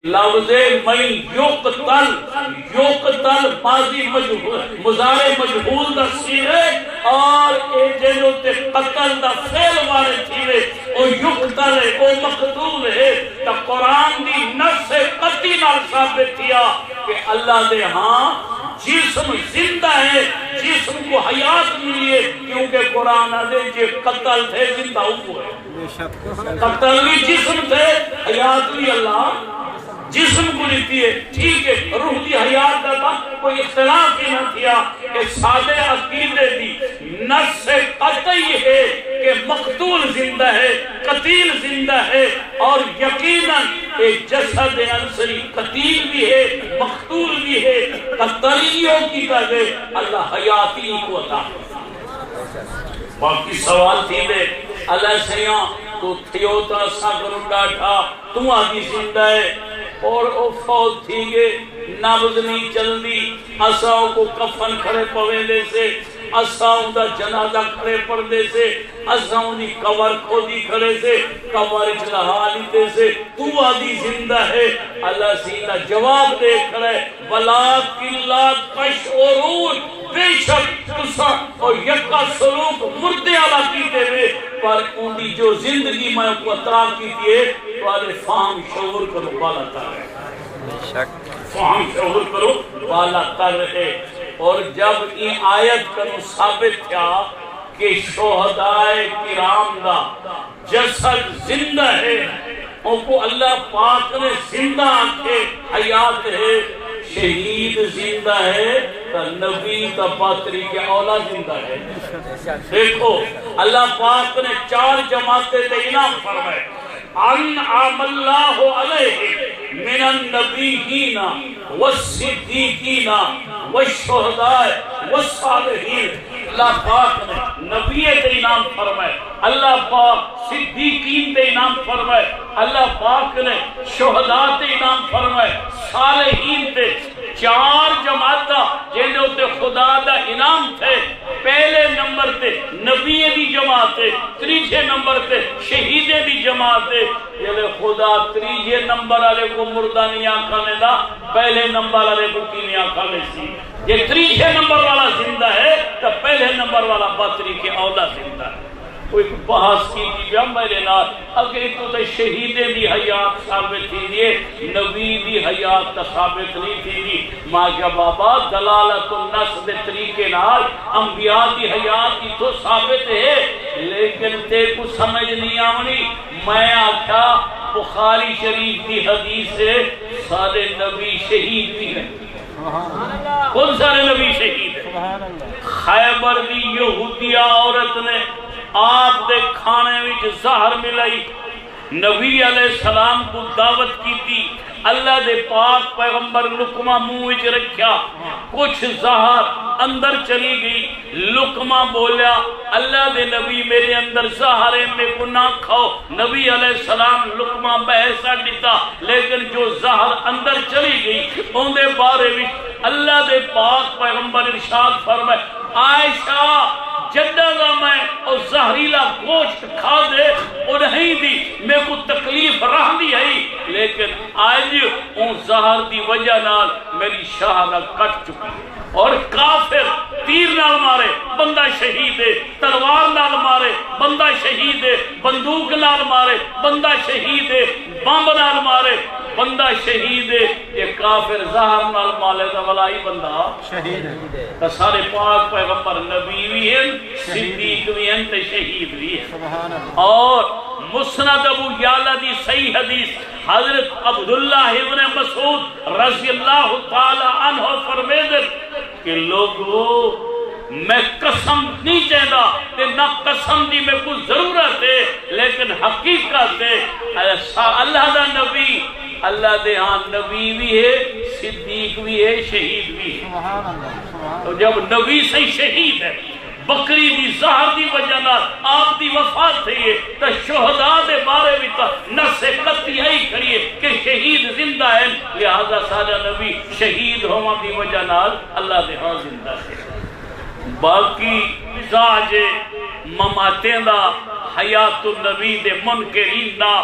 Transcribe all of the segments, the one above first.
لفظ من یقتل ماضی مضارع مجہول دا سیغہ اور اے جنو تے قتل دا فعل وارے تھیوے او یقتل ہے او مقتول ہے تا قرآن دی نفس قطعی نال ثابت کیا کہ اللہ دے ہاں جسم زندہ ہے، جسم کو حیات ملی ہے، کیونکہ قرآن دے جے قتل تھے زندہ ہوئے قتل بھی جسم تھے، حیات بھی اللہ جسم کو لیتی ہے، ٹھیک ہے، روح دی حیات دا کوئی اختلاف ہی نہ کیا کہ سادے عقیدے دی نفس قطعی ہے کہ مقتول زندہ ہے، قتیل زندہ ہے، اور یقیناً ایک جسد انصری قتیل بھی ہے، مقتول بھی ہے، قتلیوں کی طرح اللہ حیاتی کو عطا۔ باقی سوال تھی دے اللہ سیاں تو تھیوتا ساگر ڈاٹھا تو آدھی زندہ ہے اور او فوت تھی گے نبض نہیں چل دی، اساؤں کو کفن کھڑے پویں دے سے، اساؤں دا جنازہ کھڑے پردے سے، اساؤں دی کور کھودی کھڑے سے، کور چلہا لیتے سے، تو آدھی زندہ ہے۔ اللہ سینہ جواب دے کھڑے وَلَٰكِن لَا تَشْعُرُونَ، بے شک تسا اور یکا سلوک مردے آلہ کیتے ہوئے پر اندی جو زندگی میں کو اطراف کیتی ہے تو آدھے فہم شعور کرو بالا تر ہے، فہم شعور کرو بالا تر ہے۔ اور جب یہ آیت کرو ثابت کیا کہ شہدائے کرام دا جسد زندہ ہے، ان کو اللہ پاک نے زندہ آنکھے حیات ہے، شہید زندہ ہے تو نبی تا پاتری کے اولا زندہ ہے۔ دیکھو اللہ پاک نے 4 جماعتیں دے انعام فرمائے، انعم اللہ علیہ من النبیین والصدیقین والشہداء والصالحین۔ اللہ پاک نے نبیت انعام فرمائے، اللہ پاک صدیقین تے انعام فرمائے، اللہ پاک نے شہداء تے انعام فرمائے، صالحین تے 4 جماعتہ جنہوں تے خدا دا انعام تھے۔ پہلے نمبر تے نبی دی جماعت ہے، 3 نمبر تے شہید دی جماعت ہے۔ یہ خدا 3 نمبر والے کو مردہ نہیں آنکھانے دا، پہلے نمبر والے کو کی نہیں آنکھانے سی۔ یہ 3 نمبر والا زندہ ہے تو پہلے نمبر والا پاتری کے اولا زندہ ہے۔ کوئی بحث کی جب میرے نال اگر تو تے شہیدے دی حیات ثابت تھی دیئے، نبی دی حیات ثابت نہیں تھی دی۔ ماں کیا بابا دلالت النس دے طریقے نال انبیاء دی حیات کی تو ثابت ہے، لیکن تے کو سمجھ نہیں آونی۔ میں آکھا بخاری شریف دی حدیث سے سارے نبی شہید بھی ہیں، کون سارے نبی شہید ہیں؟ خیبر دی یہودیہ عورت نے آپ دے کھانے وچ زہر ملائی، نبی علیہ السلام کو دعوت کی تھی، اللہ دے پاک پیغمبر لقمہ منہ وچ رکھیا، کچھ زہر اندر چلی گئی، لقمہ بولیا اللہ دے نبی میرے اندر زہر ہے میں کو نہ کھاؤ۔ نبی علیہ السلام لقمہ بحثہ دیتا، لیکن جو زہر اندر چلی گئی ان دے بارے وچ اللہ دے پاک پیغمبر ارشاد فرمائے عائشہ جدہ گا میں اور زہریلا گوشت کھا دے اور نہیں دی میں کو تکلیف رہ دی ہے، لیکن آج ان زہر دی وجہ نال میری شہادہ کٹ چکی ہے۔ اور کافر تیر نال مارے بندہ شہید ہے، تلوار نال مارے بندہ شہید ہے، بندوق نال مارے بندہ شہید ہے، بمب نال مارے بندہ شہید ہے۔ یہ کافر زہر نال مالے دا ولائی بندہ شہید ہے۔ تو سارے پاک پیغمبر نبی بھی ہیں، صدیق بھی ہیں، تے شہید بھی ہیں۔ اور مسند ابو یعلا دی صحیح حدیث حضرت عبداللہ ابن مسعود رضی اللہ تعالی عنہ فرمیدن کہ لوگو میں قسم نہیں چاہتا کہ نہ قسم دی میں کو ضرورت ہے، لیکن حقیقت ہے اللہ دا نبی اللہ دے ہاں نبی بھی ہے، صدیق بھی ہے، شہید بھی ہے۔ تو جب نبی سے شہید ہے، بکری دی زہر دی وجہ نال آپ دی وفات تھی ہے تو شہداء دے بارے بھی تو نس قطعی آئی کھڑی ہے کہ شہید زندہ ہے، لہذا سارا نبی شہید ہوا دی وجہ نال اللہ دے ہاں زندہ ہے۔ باقی مزاج مماتیں دا حیات النبی دے منکرین دا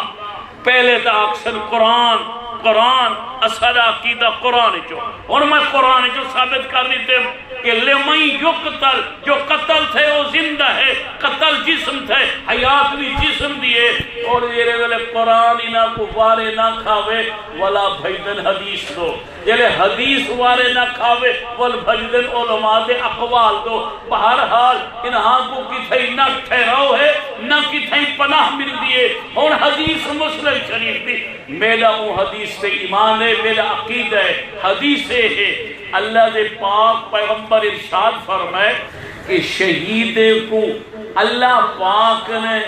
پہلے دا اکثر قرآن قرآن اصل عقیدہ قرآن چو، اور میں قرآن چو ثابت کر دیتے کہ لمن یقتل، جو قتل تھے وہ زندہ ہے، قتل جسم تھے، حیات بھی جسم دیے، اور یہ ویلے قرآن انہاں کو وارے نہ کھاوے ولا بھیدن حدیث دو، جلے حدیث وارے نہ کھاوے ولا بھیدن علماء دے اقوال دو، بہرحال انہاں کو کتھائی نہ ٹھہراؤ ہے نہ کتھائی پناہ مل دیے، اور حدیث مسلم شریف دی میرا وہ حدیث سے ایمان ہے، میرا عقیدہ ہے، حدیث ہے۔ اللہ دے پاک پیغمبر ارشاد فرمائے کہ شہید کو اللہ پاک نے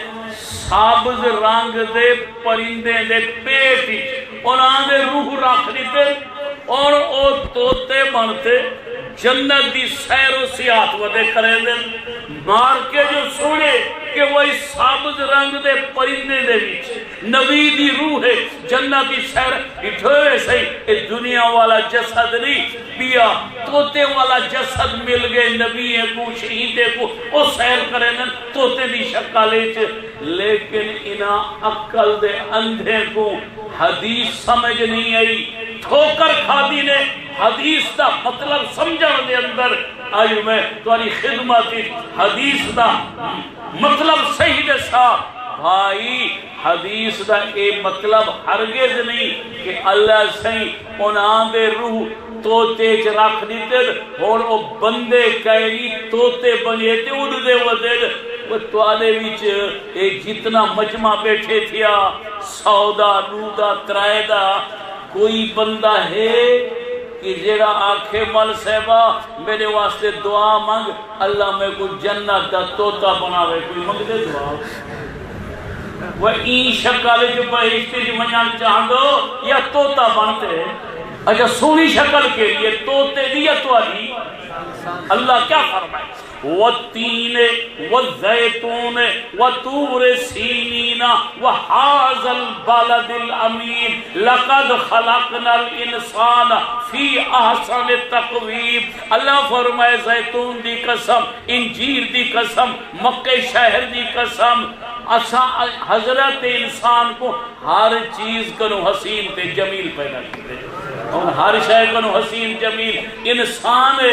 سابز رنگ دے پرندے دے پیٹی انہاں دے روح رکھ دیتے اور او توتے بنتے جنت دی سیر و سیاحت ودے کرے دے، مار کے جو سوڑے کہ وہی سابز رنگ دے پرندے دے بیچ نبی دی روح ہے، جنت دی سیر اٹھوئے صحیح، اس دنیا والا جسد نہیں پیا، توتے والا جسد مل گئے نبی کو شہیدے کو، او سیر کرے دے توتے دی شکالے چ، لیکن انہاں عقل دے اندھے کو حدیث سمجھ نہیں آئی، ٹھوکر کھادی نے حدیث دا مطلب سمجھن دے اندر آئی، میں تمہاری خدمت حدیث دا مطلب صحیح دے سا بھائی، حدیث دا اے مطلب ہرگز نہیں کہ اللہ صحیح انہاں دے روح توتے چ رکھ دیتے اور او بندے کہنی توتے بنے تے اڑ دے ودے، وہ توالے وچ اے جتنا مجمع بیٹھے تھیا 100 دا 2 دا 3 دا، کوئی بندہ ہے کہ جیڑا آنکھیں مل صاحبہ میرے واسطے دعا مانگ اللہ میں کو جنت دا توتا بناوے، کوئی مانگ دے دعا؟ وہ این شکل جو بہشتی جی منجان چاہن دو یا توتا بنتے، اچھا سونی شکل کے لیے توتے دی یا توالی، اللہ کیا فرمائے والتین والزیتون وطور سینین وحاذا البلد الامین لقد خلقنا الانسان فی احسن تقویم، اللہ فرمائے زیتون دی قسم، انجیر دی قسم، مکہ شہر دی قسم، حضرت انسان کو ہر چیز کنو حسین تے جمیل پیدا کرتے، اور ہر شے کنو حسین جمیل، انسان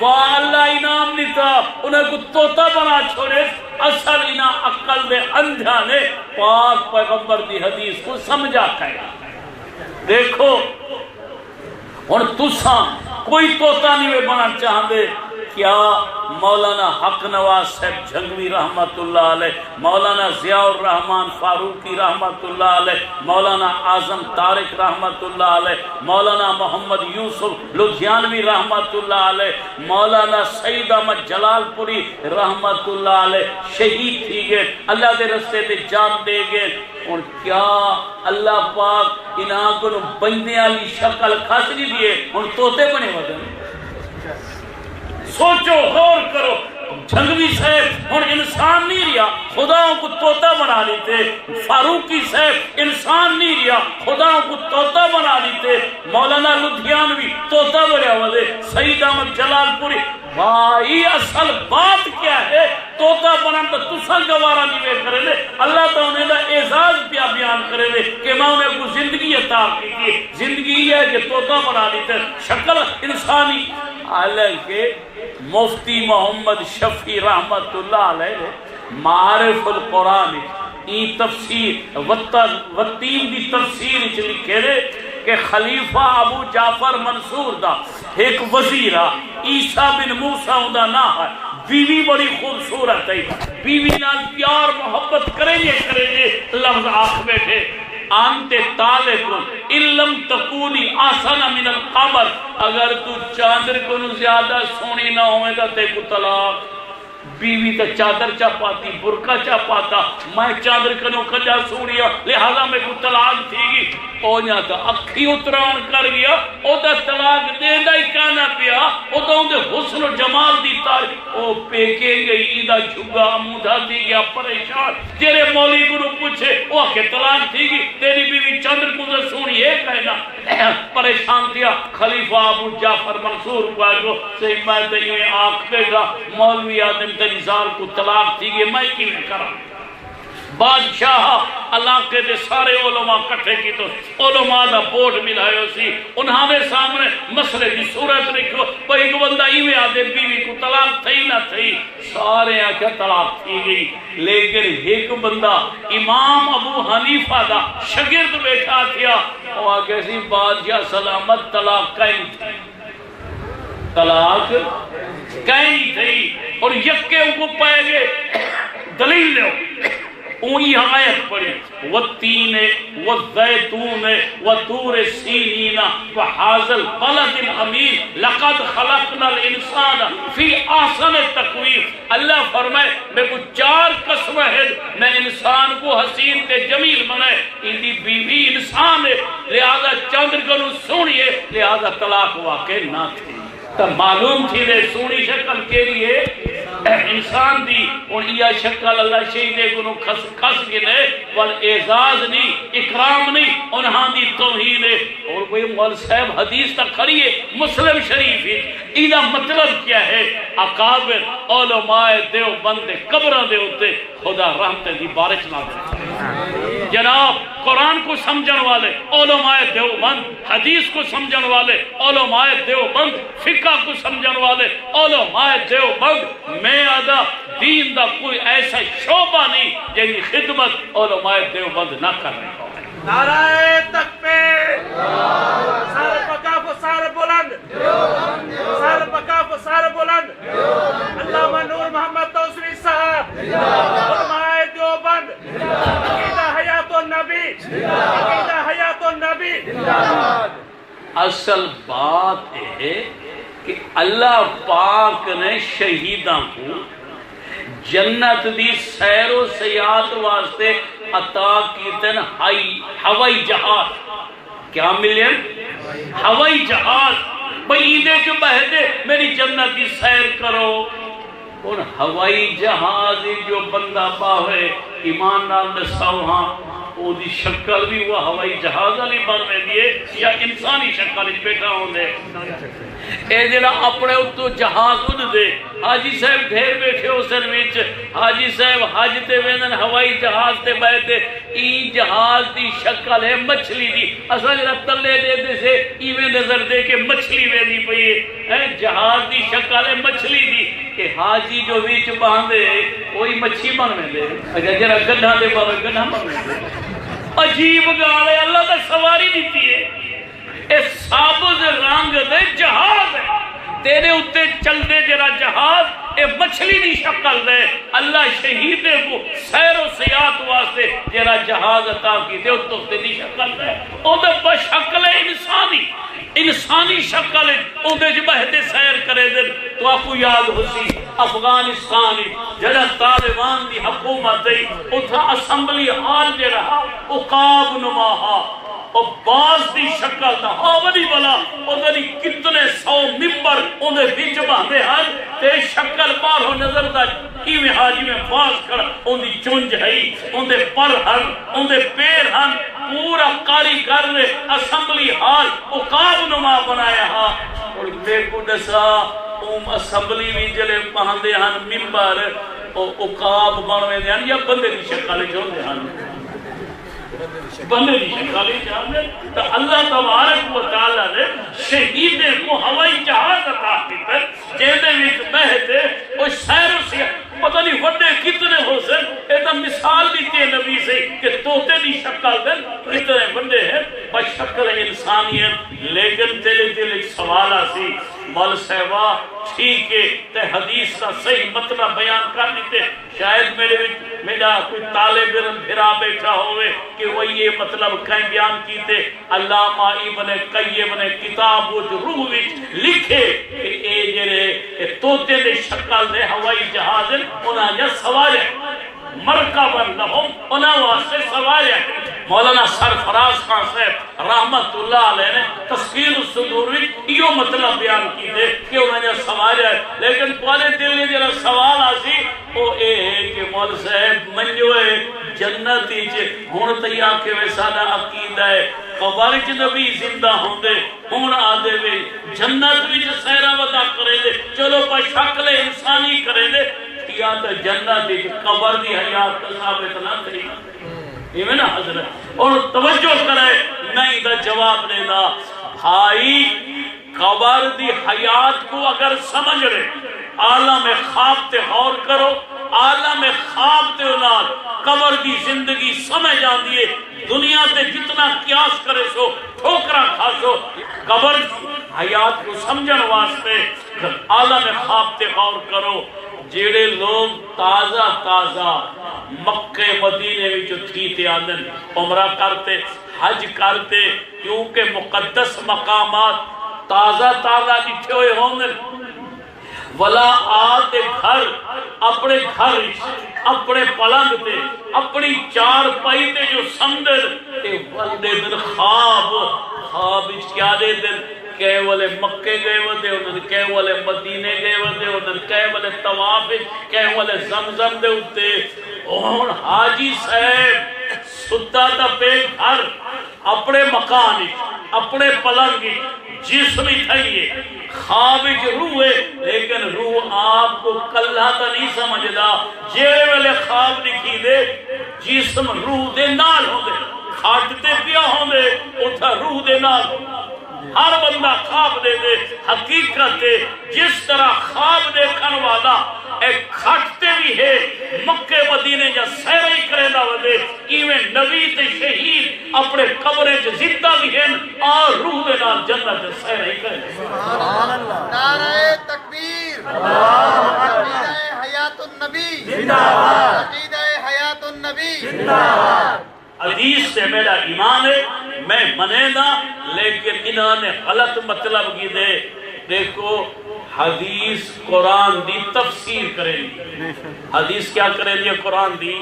والا انعام دیتا انہیں کو توتا بنا چھوڑے، اصل انہاں عقل دے اندھا نے پاک پیغمبر دی حدیث کو سمجھا کھایا۔ دیکھو اور تساں کوئی توتا نہیں بنا چاہتے، کیا مولانا حق نواز صاحب جھنگوی رحمت اللہ علیہ، مولانا ضیاء الرحمن فاروقی رحمت اللہ علیہ، مولانا اعظم طارق رحمت اللہ علیہ، مولانا محمد یوسف لدھیانوی رحمت اللہ علیہ، مولانا سید احمد جلال پوری رحمت اللہ علیہ شہید تھی گئے، اللہ دے رستے تے جان دے گئے، اور کیا اللہ پاک انہاں کو بندے والی شکل کھس نہیں دیے اور توتے بنے ودن؟ سوچو غور کرو، جھنگوی صاحب اور انسان نہیں رہا، خداؤں کو توتا بنا لیتے، فاروقی صاحب انسان نہیں رہا، خداؤں کو توتا بنا لیتے، مولانا لدھیانوی توتا بنا ہوئے، سید احمد جلال پوری، بھائی اصل بات کیا ہے؟ توتا بنا تو تسا گوارا نہیں بے کرے لے، اللہ تو انہیں دا اعزاز پیا بیان کرے لے کہ میں انہیں کو زندگی عطا کی تھی، زندگی یہ ہے کہ توتا بنا لیتے، شکل انسانی، حالانکہ مفتی محمد شفیع رحمت اللہ علیہ معارف القرآن این تفسیر وطیم دی تفسیر اچھ لکھے رہے کہ خلیفہ ابو جعفر منصور دا ایک وزیرہ عیسیٰ بن موسیٰ دا نا ہے، بیوی بڑی خوبصورت ہے، بیوی نال پیار محبت کریں گے لفظ آنکھ بیٹھے آنتے تالکن علم تکونی آسان من القمر، اگر تو چاندر کنو زیادہ سونی نہ ہوئے گا تے کو طلاق، بیوی تا چادر چا پاتی برکا چا پاتا، میں چادر کنو کجا سونیا لہذا میں کو طلاق تھی گی، او جاتا اکھی اتران کر گیا، او تا طلاق دے دا ہی کانا پیا، او تا اندے حسن و جمال دی تاریخ، او پیکے گئی ایدہ جھگا مودھا دی گیا پریشان، جیرے مولی گرو پوچھے او آکے طلاق تھی گی، تیری بیوی چادر کنو سونی ہے کہنا، پریشان تھیا، خلیفہ ابو جعفر منصور کو آگو سے میں تیویں آنکھ پہ گا، مولوی آدم تنیزار کو طلاق تھی گی، میں کی میں کرا بادشاہ علاقے دے سارے علماء کٹھے کی تو علماء دا بورڈ ملائے سی انہاں دے سامنے مسئلے دی صورت رکھو کوئی ایک بندہ ایویں آدھے بیوی کو طلاق تھی نہ تھی سارے آکھا طلاق تھی گئی لیکن ایک بندہ امام ابو حنیفہ دا شگرد بیٹھا تھیا وہ آگے سی بادشاہ سلامت طلاق قائم تھی طلاق قائم تھی اور یکے کو پائے گے دلیل لو اونی آیت پڑھی والتین والزیتون وطور سینین وحاذا البلد الامین لقد خلقنا الانسان فی احسن تقویم اللہ فرمائے میں کو 4 قسم ہے میں انسان کو حسین تے جمیل بنائے ان دی بیوی انسان ہے لہذا چندر گنو سونی ہے لہذا طلاق واقع نہ تھی تو معلوم تھی دے سونی شکل کے لیے انسان دی اور یہ شکل اللہ شہیدے کو کھس گنے وال اعزاز نہیں اکرام نہیں انہاں دی توہین ہے اور کوئی مول صاحب حدیث تک کھڑی ہے مسلم شریف ہے ایدہ مطلب کیا ہے اکابر علماء دیوبند قبروں دے ہوتے خدا رحمت دی بارش نہ دے جناب قرآن کو سمجھن والے علماء دیوبند حدیث کو سمجھن والے علماء دیوبند فقہ کو سمجھن والے علماء دیوبند میں آدھا دین دا کوئی ایسا شعبہ نہیں جنہی خدمت علماء دیوبند نہ کر رہے نعرہ تکبیر سارے پکاف و سارے بلند سارے پکاف و سارے بلند علامہ نور محمد توسری صاحب علماء دیوبند عقیدہ حیات النبی عقیدہ حیات النبی اصل بات ہے کہ اللہ پاک نے شہیداں کو جنت دی سیر و سیاحت واسطے عطا کیتن ہوائی جہاز کیا ملین ہوائی جہاز بھئی دے جو بہتے میری جنت دی سیر کرو اور ہوائی جہاز جو بندہ باہے ایمان نال نساوہاں وہ دی شکل بھی وہ ہوائی جہاز علی بن میں دیئے یا انسانی شکل بیٹھا ہوں دے اے جنہ اپنے اتو جہاز اُن دے حاجی صاحب ڈھیر بیٹھے ہو سنویچ حاجی صاحب حاج تے ویندن ہوائی جہاز تے بیٹھے ای جہاز دی شکل ہے مچھلی دی اصلا جنہ تلے دے دے سے ایویں نظر دے کہ مچھلی ویدی پئی جہاز دی شکل ہے مچھلی دی کہ حاجی جو ویچ باندے وہی مچھی بن میں دے اگر جنہ گنڈا دے باندے گنڈا بن میں دے عجیب گالے اللہ تا سواری دیتی ہے اے سابز رنگ دے جہاز ہے تیرے اتے چل دے جرا جہاز اے مچھلی دی شکل دے اللہ شہیدے کو سیر و سیاحت واسطے جرا جہاز عطا کی دے اتو دی شکل دے او دے بشکل انسانی شکل ہے او دے جو بہتے سیر کرے دے تو آپ کو یاد ہو سی افغانستانی جڑا طالبان دی حکومت دی اتھا اسمبلی حال جے رہا اقاب نماہا اور باز دی شکل دا آوری بلا اندھری کتنے 100 ممبر اندھے بیچ باندے ہن تے شکل بار ہو نظر دا کیویں حاجی میں باز کر اندھی چونج ہے اندھے پر ہن اندھے پیر ہن پورا کاریگر نے اسمبلی ہال اقاب نما بنایا ہا اور دیکھو دسا اسمبلی بھی جلے باندے ہن ممبر اقاب بنوے دے ہن یا بندے دی شکل جو دے ہن بندے دی شکالی جانے تو اللہ تبارک و تعالیٰ نے شہیدے کو ہوائی جہاز عطا کیتے جیدے وچ بہتے اور سیر و سیاحت پتہ نہیں وڈے کتنے ہو سن ایتا مثال دیتی ہے نبی سے کہ توتے دی شکل دن کتنے وڈے ہیں بشکل انسانیت لیکن تیرے دل ایک سوال آسی مول صحبہ ٹھیک ہے تے حدیث کا صحیح مطلب بیان کر دیتے شاید میرا کوئی طالب علم پھرا بیٹھا ہوئے کہ وہ یہ مطلب کہیں بیان کیتے علامہ ابن قیم نے کتاب روح وچ لکھے کہ اے جڑے توتے دے شکل دے ہوائی جہاز انہاں یا سوارے مرکبن لہم انہاں واسطے سوارے مولانا سرفراز خان صاحب رحمت اللہ علیہ نے تذکیر الصدور وچ یہ مطلب بیان کیتے کہ انہاں یا سوارے لیکن پورے دل میں جڑا سوال آسی وہ اے ہے کہ مول صاحب منجو ہے جنت وچ ہن تے آکھے وے ساڈا عقیدہ ہے قبر وچ نبی زندہ ہوندے ہن آدے وے جنت وچ سیرا ودا کرے دے چلو پر شکل انسانی کرے دے یا تو جنت دی قبر دی حیات کا ثابت نہ تھی یہ میں نا حضرت اور توجہ کرے نہیں دا جواب دینا بھائی قبر دی حیات کو اگر سمجھ رہے عالم خواب تے غور کرو عالم خواب تے اولاد قبر دی زندگی سمجھ آندی ہے دنیا تے جتنا قیاس کرے سو ٹھوکرا کھاسو قبر دی حیات کو سمجھن واسطے عالم خواب تے غور کرو جیڑے لوگ تازہ تازہ مکہ مدینے وچ تھی تے آندن عمرہ کرتے حج کرتے کیونکہ مقدس مقامات تازہ تازہ لکھے ہوئے ہوں ولا آتے گھر اپنے گھر اپنے پلنگ تے اپنی چار پائی تے جو سمندر تے والدے دن خواب کیا دے دن کہے والے مکے گئے ودے انہوں نے کہے والے مدینے گئے ودے انہوں نے کہے والے طواف کہے والے زمزم دے ہوتے اور حاجی صاحب ستا دا پہ گھر اپنے مکان اپنے پلنگ جسم تھائیے خواب روح ہے لیکن روح آپ کو کلہ تا نہیں سمجھدا جیڑے والے خواب لکھی دے جسم روح دے نال ہوں دے کھاٹتے پیا ہوں دے اتھا روح دے نال ہر بندہ خواب دے دے حقیقت ہے جس طرح خواب دیکھن والا ایک کھٹتے بھی ہے مکہ مدینے جا سیرہی کرے دا ودے ایویں نبی تے شہید اپنے قبریں جو زندہ بھی ہیں اور روح دے نال جنت جا سیرہی کرے نعرہ تکبیر عقیدہ حیات النبی عقیدہ حیات النبی حدیث سے میرا ایمان ہے میں منے دا لیکن انہوں نے غلط مطلب کی دے دیکھو حدیث قرآن دی تفسیر کرے لی حدیث کیا کرے لی قرآن دی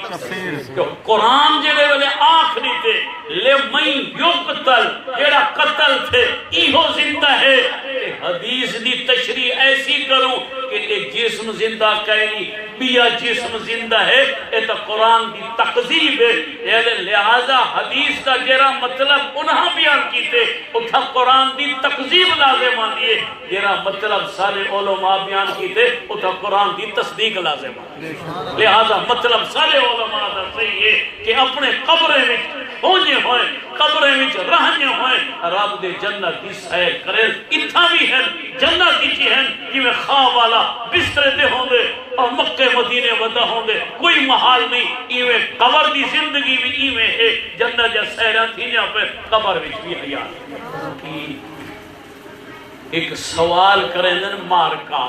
قرآن جڑے والے آخری تھے لے میں یقتل جڑا قتل تھے ایہو زندہ ہے حدیث دی تشریح ایسی کروں کہ ایک جسم زندہ کہنی بیا جسم زندہ ہے یہ تو قرآن دی تقذیب ہے لہذا حدیث کا جرا مطلب انہاں بیان کیتے اتھا قرآن دی تقذیب لازم آنی ہے جرا مطلب سارے علماء بیان کیتے اتھا قرآن دی تصدیق لازم آنی لہذا مطلب سارے علماء دا صحیح ہے کہ اپنے قبریں میں ہونے ہوئے قبریں میں رہنے ہوئے رب دے جنت دی سیر کرے اتھا بھی ہے جنت دی چی ہے کہ میں خواب والا بسترے دے ہوں دے اور مکہ مدینے ودا ہوں دے کوئی محال نہیں ایویں قبر دی زندگی بھی ایویں ہے جنت جا سیران تھی جہاں پہ قبر بھی حیات ایک سوال کریں دن مارکا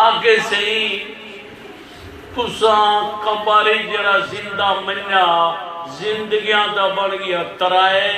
آگے سے ہی تساں قبر جرا زندہ منیا زندگیاں دا بڑھ گیا ترائے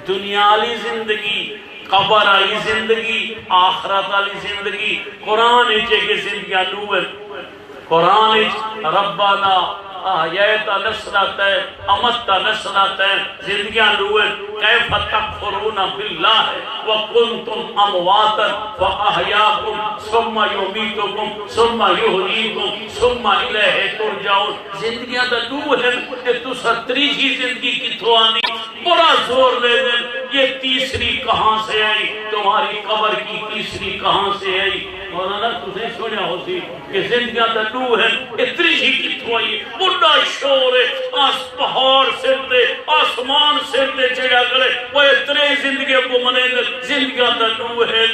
دنیا لی زندگی قبر آئی زندگی آخرت آئی زندگی قرآن ایچے کی زندگیاں نوبت قرآن ایچ ربنا آیتا نسلتا ہے امتا نسلتا ہے زندگیاں نوبت کیف تکفرون باللہ وکنتم امواتا فاحیاکم ثم یمیتکم ثم یحییکم ثم الیہ ترجعون زندگیاں دا نوبت ہے کہ تو ستریجی زندگی کی تھوانی بڑا زور لے دیں یہ تیسری کہاں سے آئی تمہاری قبر کی تیسری کہاں سے آئی مولانا تجھے سنیا ہوتی کہ زندگیاں دا نو ہے اتری ہی کتوں آئی بڑا شور ہے آس پہاڑ سر دے آسمان سر دے چڑھا کرے وہ اتنے زندگی کو منے دے زندگیاں دا نو ہے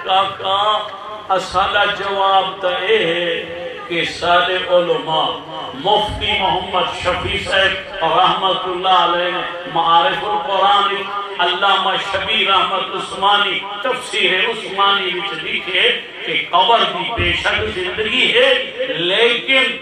کاکا اصالہ جواب تا ہے کہ سارے علماء مفتی محمد شفیع صاحب رحمت اللہ علیہ معارف القرآن علامہ شبیر احمد عثمانی تفسیر عثمانی وچ لکھے کہ قبر دی بے شک زندگی ہے لیکن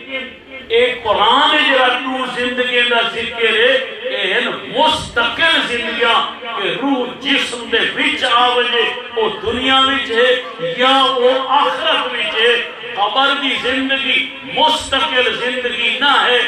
ایک قرآن جرا نو زندگی دا ذکر ہے کہ مستقل زندگیاں کہ روح جسم دے وچ آوجے وہ دنیا وچ ہے یا وہ آخرت وچ ہے قبر دی زندگی مستقل زندگی نہ ہے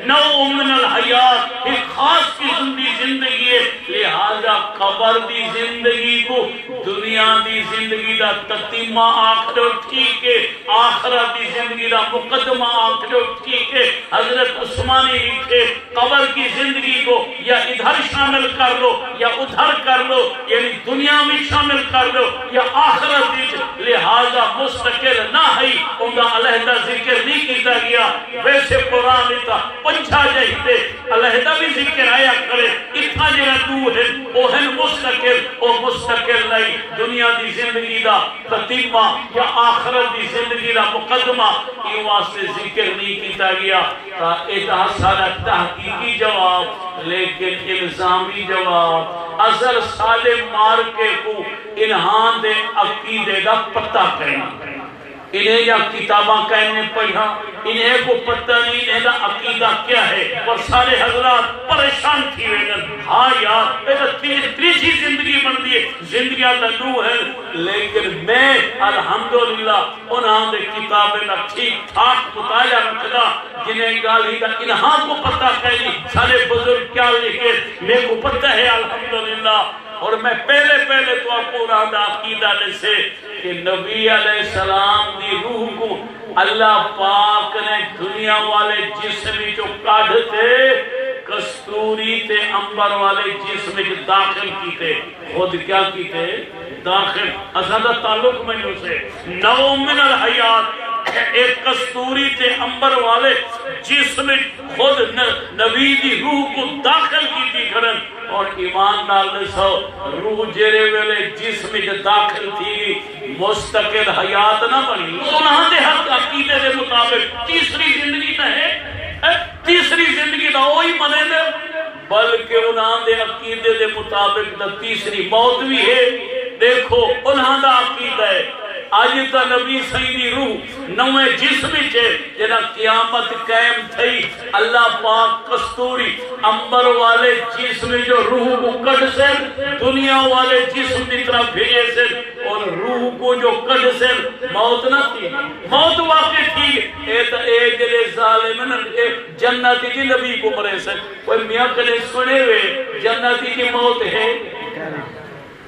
نوع من الحیات ایک خاص قسم دی زندگی ہے لہذا قبر دی زندگی کو دنیا دی زندگی دا تتیمہ آخر ٹھیک ہے آخرت دی زندگی دا مقدمہ آخر ٹھیک ہے حضرت عثمانی لکھے قبر کی زندگی کو یا ادھر شامل کر لو یا ادھر کر لو یعنی دنیا میں شامل کر لو یا آخرت دی لہذا مستقل نہ ہے ہے انہا علیحدہ ذکر نہیں کیتا گیا ویسے قرآن تا پنچھا جہتے علیحدہ بھی ذکر آیا کرے اتنا جرہ دو ہے اوہن مستقل نہیں دنیا دی زندگی دا تتیمہ یا آخرت دی زندگی دا مقدمہ یہ واسطے ذکر نہیں کیتا گیا تا ایتا سارا تحقیقی جواب لیکن الزامی جواب اثر سالم مار کے کو انہان دے عقیدے دا پتہ کریں انہیں یا کتاباں کہنے پڑھا انہیں کو پتہ نہیں انہیں دا عقیدہ کیا ہے اور سارے حضرات پریشان تھی ویدن ہاں یار ایسا تیسری زندگی بن دیئے زندگیاں تنو ہے لیکن میں الحمدللہ انہاں دے کتابیں دا ٹھیک ٹھاک مطالعہ رکھدا جنہیں گالی دا انہاں کو پتہ کہنی سارے بزرگ کیا لکھے میں کو پتہ ہے الحمدللہ اور میں پہلے تو آپ کو رہا دا عقیدہ لسے کہ نبی علیہ السلام دی روح کو اللہ پاک نے دنیا والے جسم جو کاڑھتے کستوری تے امبر والے جسم جو داخل کیتے خود کیا کیتے داخل ازادہ تعلق میں سے نو من الحیات ایک کستوری تے امبر والے جسم خود نبی دی روح کو داخل کیتی کرن اور ایمان ڈالنے سو روح جیرے ویلے جسم جو داخل تھی مستقل حیات نہ بنی انہاں دے حق عقیدے دے مطابق تیسری زندگی نہ ہے تیسری زندگی نہ ہوئی منے دے بلکہ انہاں دے عقیدے دے مطابق تیسری موت بھی ہے دیکھو انہاں دا عقیدہ ہے آج تا نبی سیدی روح نوے جسم چھے جنہ قیامت قائم تھی اللہ پاک کستوری امبر والے جسم جو روح کو کڑ سے دنیا والے جسم کی طرف بھیجے سے اور روح کو جو کڑ سے موت نہ تھی موت واقع تھی اے جلے ظالمن جنتی کی نبی کو مرے سے کوئی میاں کلے سنے ہوئے جنتی کی موت ہے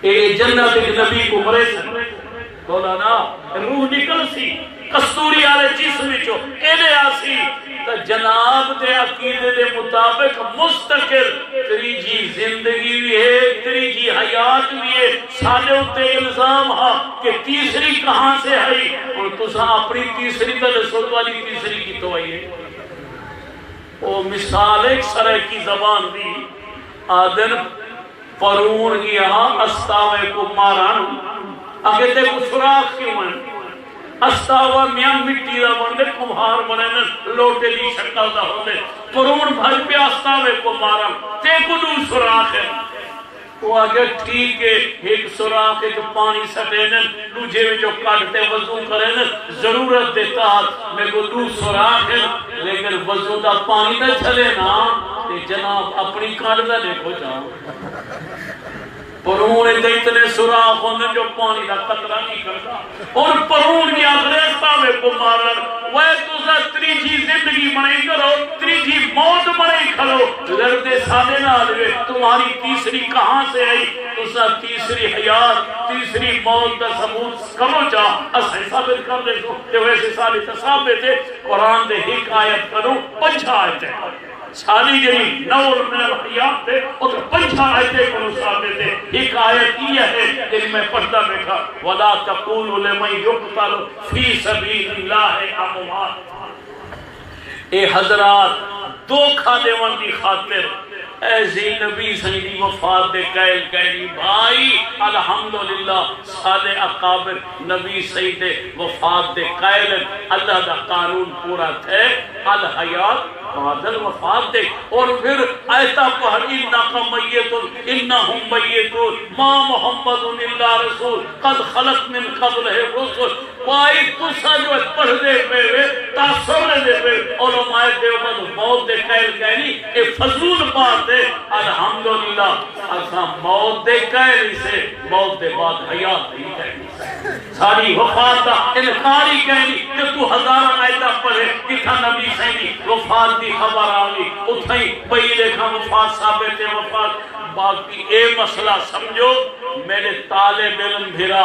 اے جنتی کی نبی کو مرے سے مولانا روح نکل سی کستوری آلے جسم چو ایلے آسی تا جناب دے عقیدے دے مطابق مستقل تریجی زندگی بھی ہے تریجی حیات بھی ہے سالے ہوتے الزام ہاں کہ تیسری کہاں سے ہے اور تسا اپنی تیسری تا رسول والی تیسری کی تو آئیے او مثال ایک سرے کی زبان دی آدن پرون گیا استاوے کو ماران اگر تے کو سراخ کیوں ہیں استاوا میاں مٹی دا بندے کمہار بنے لوٹے دی شکل دا ہوندے پرون بھر پہ استاوے کو مارا تے کو دو سراخ ہے وہ اگر ٹھیک ہے ایک سراخ ہے جو پانی سٹینن دوجے میں جو کاٹتے وضو کریں ضرورت دیتا میں کو دو سراخ ہے لیکن وضو دا پانی نہ چلے نا تے جناب اپنی کاٹ دا دیکھو جاؤ پرون اتنے سراخ ہونے جو پانی دا قطرہ نہیں کرتا اور پرون کی آخریتا میں کو مارن وہ تُسا تریجی زندگی بنائی کرو تریجی موت بنائی کرو لردے سادے نہ آلوے تمہاری تیسری کہاں سے آئی تُسا تیسری حیات تیسری موت دا ثبوت کرو جا اسے ثابت کر دے تو کہ ویسے سالی تصابت ہے قرآن دے ایک آیت کرو 5 آیت ہے سالی جنی نور من الحیات تھے اور 5 آیتیں کو ثابت ہے ایک آیت یہ ہے کہ میں پڑھتا بیٹھا وَلَا تَقُولُ لِمَنْ يُقْتَلُ فِي سَبِيلِ اللَّهِ أَمْوَاتٌ اے حضرات دھوکہ دیوان دی خاطر ایسی نبی سیدی وفات دے قائل کہنی بھائی الحمدللہ سالے اقابر نبی سید وفات دے قائل اللہ دا قانون پورا تھے الحیات بادل وفات دے اور پھر آیتہ پہر انکا میتون انہم میتون ما محمد اللہ رسول قد خلق من قبل ہے رسول پائی تسا جو پڑھ دے پہ تاثر دے پہ علماء دیوبند موت دے قائل کہنی اے فضول بات ہے الحمدللہ اسا موت دے قائل سے موت دے بعد حیات ہی کہنی ساری وفات دا انکاری کہنی کہ تو ہزارہ آیتہ پڑھے کتھا نبی سیدی وفات دی خبر آگی اتھائی پہی دیکھا وفات ثابت ہے وفات باقی اے مسئلہ سمجھو میرے طالب علم بھرا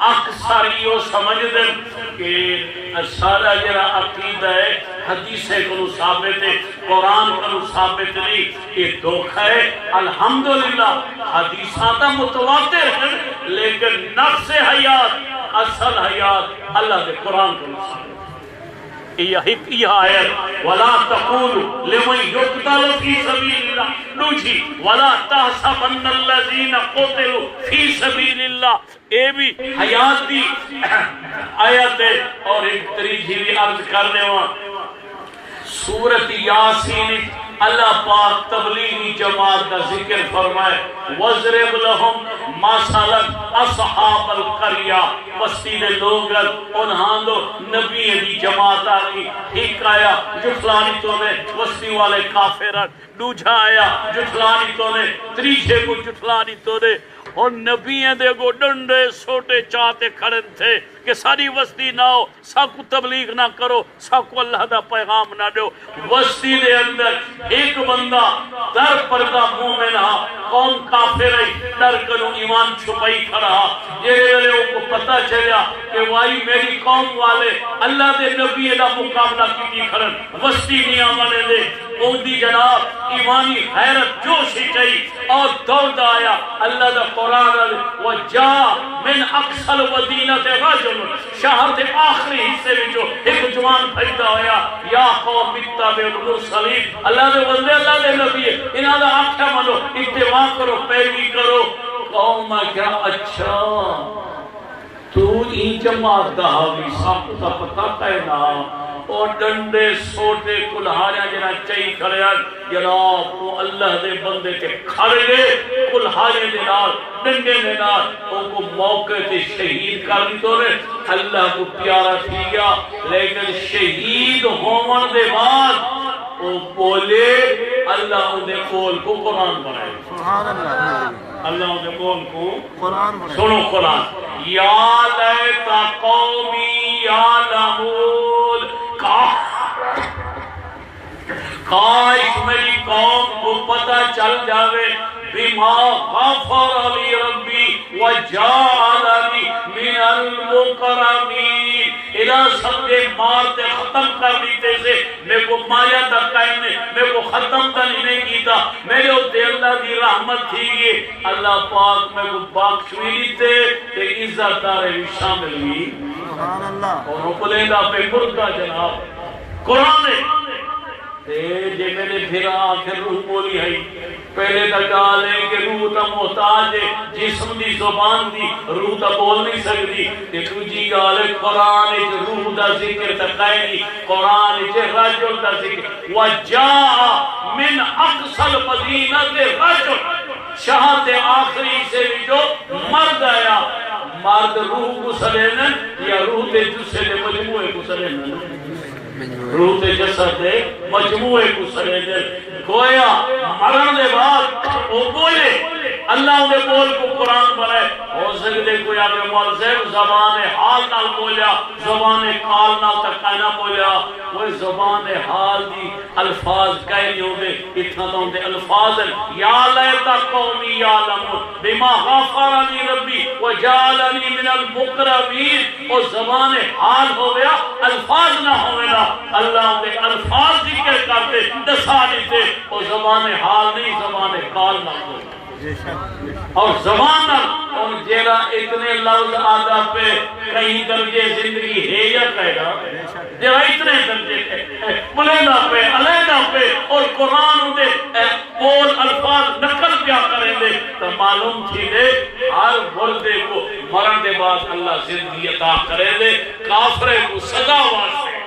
اکثر یہ سمجھ دیں کہ سارا جرا عقیدہ ہے حدیثیں کو ثابت ہے قرآن کو ثابت نہیں یہ دھوکہ ہے الحمدللہ حدیثاں متواتر ہیں لیکن نفس حیات اصل حیات اللہ دے قرآن کو نصیب یہ آیت وَلَا تَقُولُوا لِمَنْ يُقْتَلُ فِي سَبِيلِ اللَّهِ دوسری وَلَا تَحْسَبَنَّ الَّذِينَ قُتِلُوا فِي سَبِيلِ اللَّهِ اے بھی حیات دی آیت ہے۔ اور ایک تریجی بھی عرض کرنے وہاں سورت یاسین اللہ پاک تبلیغی جماعت کا ذکر فرمائے وَضْرِبْ لَهُمْ مَثَلًا أَصْحَابَ الْقَرْيَةِ بستی دے لوگ انہاں دو نبی دی جماعت آگی ٹھیک آیا جٹلانی تو نے بستی والے کافران دوجھا آیا جٹلانی تو نے تریجے کو جٹلانی تو نے اور نبییں دے گو ڈنڈے سوٹے چاہتے کھڑن تھے کہ ساری وستی نہ ہو ساکو تبلیغ نہ کرو ساکو اللہ دا پیغام نہ دو وستی دے اندر ایک بندہ در پردہ مومن ہا قوم کافر ہے در کنو ایمان چھپائی کھڑا یہ لے کو پتہ چلیا کہ وائی میری قوم والے اللہ دے نبی دا مقابلہ کی کھڑن وستی نہیں آمانے دے اوندی جناب ایمانی حیرت جوش ہی چاہی اور دور آیا اللہ دا قرآن وَجَا مِنْ اَقْصَلْ وَدِينَةِ رَجُلٌ شہر دے آخری حصے میں جو ایک جوان پیدا ہویا یا قوم اتبعوا المرسلین اللہ دے بندے اللہ دے نبی انہاں دا آنکھا منو اتباع کرو پیروی کرو قوم کیا اچھا تو ہی جماعت دا حاوی ساکو دا پتہ کہنا اور ڈنڈے سوٹے کلہاریاں جنا چاہی کھڑیاں جناب وہ اللہ دے بندے کے کھڑے گئے کلہاریاں دے نال ڈنڈے دے نال ان کو موقع تے شہید کر دی تو نے اللہ کو پیارا تھی گیا لیکن شہید ہومن دے بعد وہ بولے اللہ ان دے قول کو قرآن بنائے سبحان اللہ اللہ ان دے قول کو قرآن بنائے سنو قرآن یا لیتا قومی یعلمون کاش میری قوم کو پتہ چل جاوے بما غفر علی ربی وجعلنی من المکرمین الہ سب کے مارتے ختم کر دیتے سے میں کو مایا دا کہنے میں کو ختم دا نہیں کیتا میرے ہوتے اللہ دی رحمت تھی یہ اللہ پاک میں کو باکشوی لیتے کہ عزت دارے بھی شامل ہوئی سبحان اللہ اور حکلینہ پہ مردہ جناب قرآن ہے جے میرے پھرا آخر روح بولی ہے پہلے تا گالے کہ روح تا محتاج ہے جسم دی زبان دی روح تا بول نہیں سکتی کہ تجھی گالے قرآن ہے روح دا ذکر تا قائنی قرآن ہے رجل دا ذکر وَجَاءَ مِنْ أَقْصَى الْمَدِينَةِ رَجُلٌ شہر آخری سے بھی جو مرد آیا مرد روح کو سلینا یا روح دے جسے دے مجموعے کو سلینا روح دے جسد دے مجموعے کو سلینا گویا مرن دے بعد وہ بولے اللہ دے بول کو قرآن بنائے ہو سکتے کوئی آگے ملزم زبان حال نال بولیا زبان قال نال تکائنا بولیا وہ زبان حال دی الفاظ کہنی ہوں دے اتنا تو ہوں دے الفاظ یا لیتا قومی یعلمون بما غفرنی ربی وجعلنی من المکرمین اور زبان حال ہو گیا الفاظ نہ ہو گیا اللہ دے الفاظ ذکر کرتے دسا دیتے اور زبان حال نہیں زبان قال نہ ہو اور زبان اور جیرا اتنے لفظ آدھا پہ کہیں درجے زندگی ہے یا کہہ رہا جیرا اتنے درجے ملینا پہ علینا پہ اور قرآن دے قول الفاظ نقل کیا کریں دے تو معلوم تھی دے ہر بردے کو مرن دے بعد اللہ زندگی عطا کریں دے کافرے کو سزا واسطے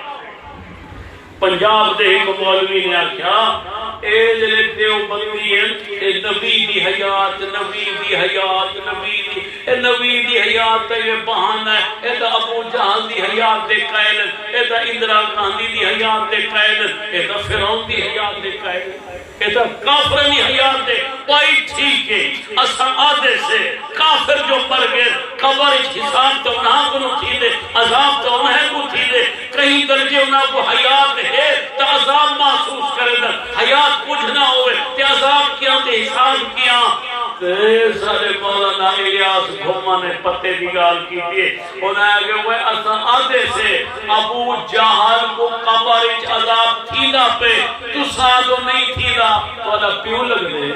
پنجاب دے ایک مولوی نے آکھا اے جلے دیو بندی ہے اے نبی دی حیات نبی دی حیات نبی دی حیات کا یہ بہانہ ہے اے دا ابو جہل دی حیات دے قائل اے دا اندرا گاندھی دی حیات دے قائل اے دا فرعون دی حیات دے قائل اے دا کافر دی حیات دے پائی ٹھیک ہے اثر آدھے سے کافر جو مر گئے قبر حساب تو انہاں کو تھی دے عذاب تو انہیں کو تھی دے کہیں درجے انہاں کو حیات ہے تو عذاب محسوس کرے در حیات کچھ نہ ہوئے تے عذاب کیا تے حساب کیا تے سارے مولانا الیاس گھوما نے پتے دی گال کی تھی انہیں آگے وہ اثر آدھے سے ابو جہل کو قبر عذاب تھی نہ پہ تو سادو نہیں تھی نہ تو اللہ پیوں لگ دے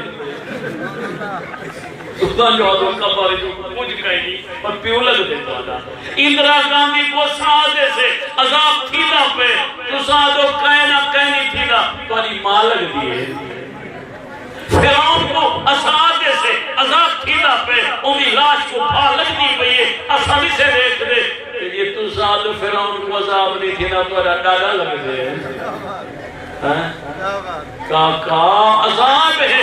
تساں جو تو قبر جو کچھ کہیں نہیں پر پیو لگ دیتا تھا اندرا گاندھی کو سادے سے عذاب تھیلا پہ تساں جو کہنا کہنی تھیلا تمہاری ماں لگ دیئے فرعون کو اسادے سے عذاب تھیلا پہ انہی لاش کو پھا لگ دی پئی اسادی سے دیکھ دے یہ تساں جو فرعون کو عذاب نہیں تھیلا تو ڈاڈا لگ دے کاکا عذاب ہے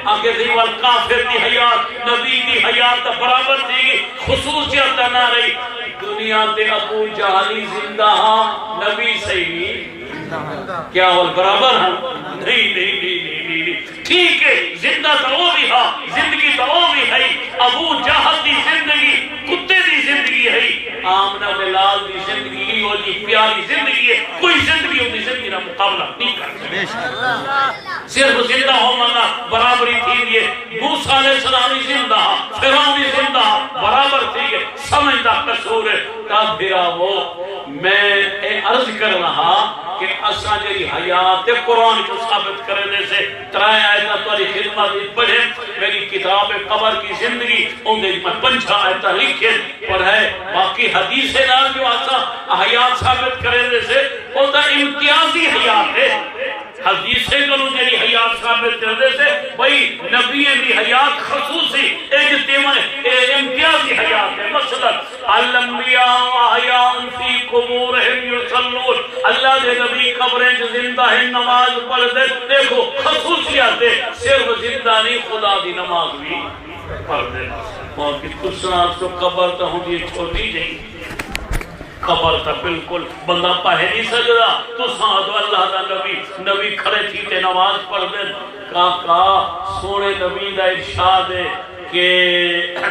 آگے دیوال کافر دی حیات نبی دی حیات برابر تھی خصوصیت نہ رہی دنیا تے ابو جہلی زندہ ہاں نبی صحیح کیا وہ برابر ہاں نہیں ٹھیک ہے زندہ تو وہ بھی ہاں زندگی تو وہ بھی ہے ابو جہل دی زندگی کتے دی زندگی ہے آمنہ دلال دی زندگی وہ دی پیاری زندگی ہے کوئی زندگی ہوتی زندگی نہ مقابلہ نہیں کر صرف زندہ ہو مانا برابری تھی دیئے موسیٰ علیہ السلام زندہ فرعون زندہ برابر تھی ہے سمجھدہ قصور ہے تب پھرا وہ میں عرض کر رہا کہ اساں جی حیات قرآن کو ثابت کرنے سے ترائے آیتہ تاری خدمت پڑھے میری کتاب قبر کی زندگی ان دے میں 5 آیتہ لکھے پر ہے باقی حدیث نال جو اساں حیات ثابت کرنے سے وہ دا امتیازی حیات ہے حدیث سے کروں جی حیات ثابت کرنے سے بھئی نبی دی حیات خصوصی اجتماع امتیازی حیات ہے مثلا الانبیاء احیاء فی قبورہم یصلون اللہ دے نبی قبریں زندہ ہیں نماز پڑھ دے دیکھو خصوصیات ہے صرف زندہ نہیں خدا دی نماز بھی پڑھ دے اور کہ کچھ سنات تو قبر تو ہوں یہ چھوٹی جائیں قبر تا بالکل بندہ پاہے نہیں سجدہ تو ساتھ اللہ دا نبی کھڑے تھی تے نماز پڑھ دے کاکا سونے نبی دا ارشاد ہے کہ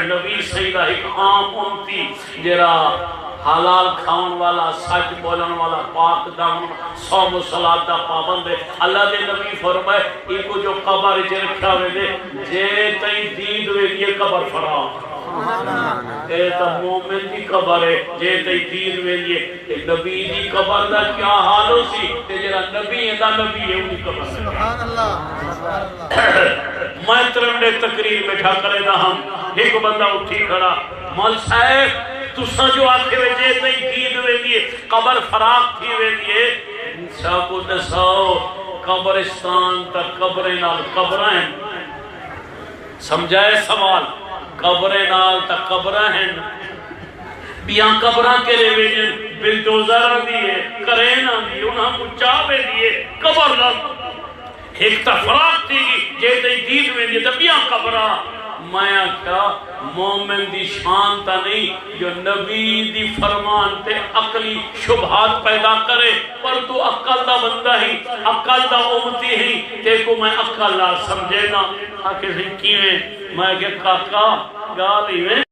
نبی سیدہ ایک عام امتی جرا حلال کھاؤن والا سچ بولن والا پاک دامن صوم و صلاۃ دا پابند ہے اللہ دے نبی فرمائے ایک جو قبر چ رکھا ہوئے دے جے تئی دید ہوئے یہ قبر فراغ اے تا مومن دی قبر ہے جے تے دین ویلیے نبی دی قبر دا کیا حال ہو سی تے جڑا نبی ہے دا نبی ہے ان دی قبر سبحان اللہ میں ترنڈے تقریر بیٹھا کرے دا ہم ایک بندہ اٹھی کھڑا مول صاحب تسا جو آکھے وے جے تے دین ویلیے قبر فراغ تھی ویلیے انسا کو دساؤ قبرستان تا قبریں نال قبریں سمجھائے سوال قبریں نال تا قبریں ہیں بیاں قبریں کے لئے ویجن بلڈوزر دیئے کرین دیئے انہاں کو چاہے دیئے قبر نال ایک تفراق تھی جیتے دید میں دیئے تا بیاں قبریں میں کیا مومن دی شان تا نہیں جو نبی دی فرمان تے عقلی شبہات پیدا کرے پر تو عقل دا بندہ ہی عقل دا امتی ہی تے کو میں عقل لا سمجھے نا آکے سے کیویں میں کہ کاکا گالی میں